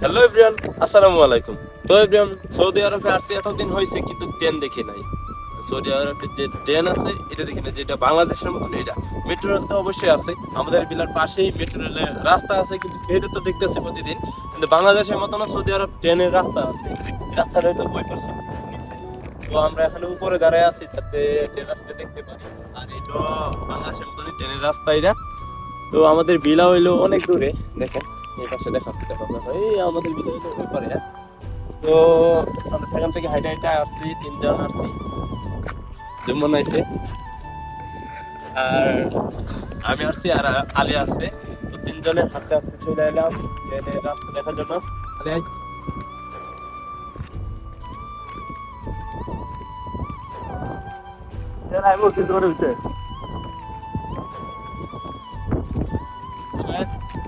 Hello everyone, আসসালামু আলাইকুম। তো এভরিওয়ান, সৌদি আরবে আসছে এতদিন হয়েছে কিন্তু ট্রেন দেখি নাই। সৌদি আরবের যে ট্রেন আছে এটা দেখি না, যেটা বাংলাদেশের মতন এটা। মেট্রো রেল তো অবশ্যই আছে, আমাদের বিলার পাশেই মেট্রো রেলের রাস্তা আছে, কিন্তু এটা তো দেখতেছি প্রতিদিন। কিন্তু বাংলাদেশের মতন সৌদি আরব ট্রেনের রাস্তা আছে, এই রাস্তাটা হয়তো ওই পাশে। তো আমরা এখানে উপরে দাঁড়ায় আছি যাতে ট্রেন রাস্তা দেখতে পারি। আর এটা বাংলাদেশের মতনই ট্রেনের রাস্তা এটা। তো আমাদের বিলা হইলো অনেক দূরে, দেখেন এই পাশে দেখাচ্ছি, দেখো এই আমাদের বিলা হইলো ওই পারে। তো আমরা সেখান থেকে হাইটে হাইটে আসছি, তিনজন আসছি, যেমন আইছে। আর আমি আসছি আর আলী আসছে। তো তিনজনের হাতে হাতে চলে এলাম রাস্তা দেখার জন্য। আলী আয়।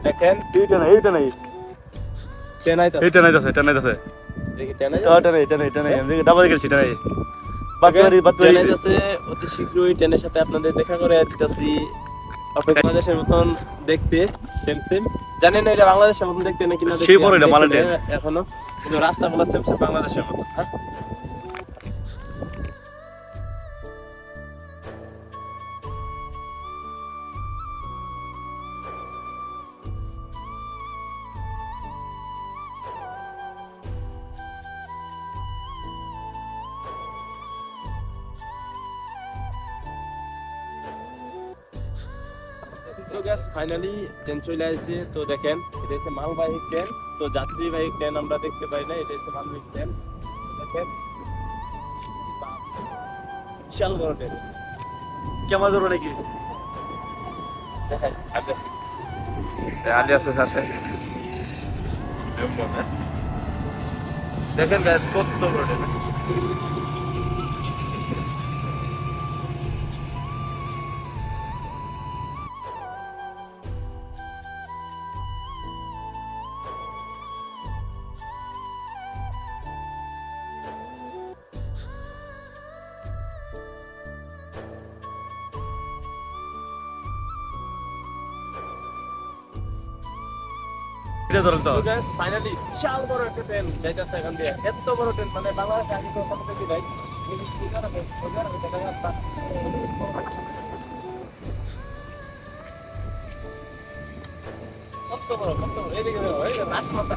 দেখেন এইটা নাই ট্রেন আইতাছে। এইটা নাইতাছে দেখি ট্রেন এটা নাই আমি ডাবা গেছি এটা নাই ট্রেন আইতাছে। অতি শীঘ্রই ট্রেনের সাথে আপনাদের দেখা করে দিতেছি। বাংলাদেশের মতন দেখতে, সেম সেম। জানি না এটা বাংলাদেশের মতন দেখতে নাকি না, সেই বড় এটা মালাটেন এখনো, কিন্তু রাস্তাগুলো সেম সেম বাংলাদেশের মতন। হ্যাঁ, ফাইনালি ট্রেন চলে আসছে। তো দেখেন এটা হচ্ছে মালবাহী ট্রেন, তো যাত্রীবাহী ট্রেন আমরা দেখতে পাই না, এটা হচ্ছে মালবাহী ট্রেন। দেখেন বিশাল বড় ট্রেন। কেমন ধরো নাকি দেখেন আলি আছে সাথে দেখেন গ্যাস কত বড় ট্রেন। এটা ধরো তো ফাইনালি বিশাল বড় একটা ট্রেন যাইতেছে এখান দিয়ে। এত বড় ট্রেন মানে বাংলাদেশে আগে কখনো দেখি নাই। কত বড়, কত বড়, এদিকে দেখো, এই যে রাষ্ট্রপতি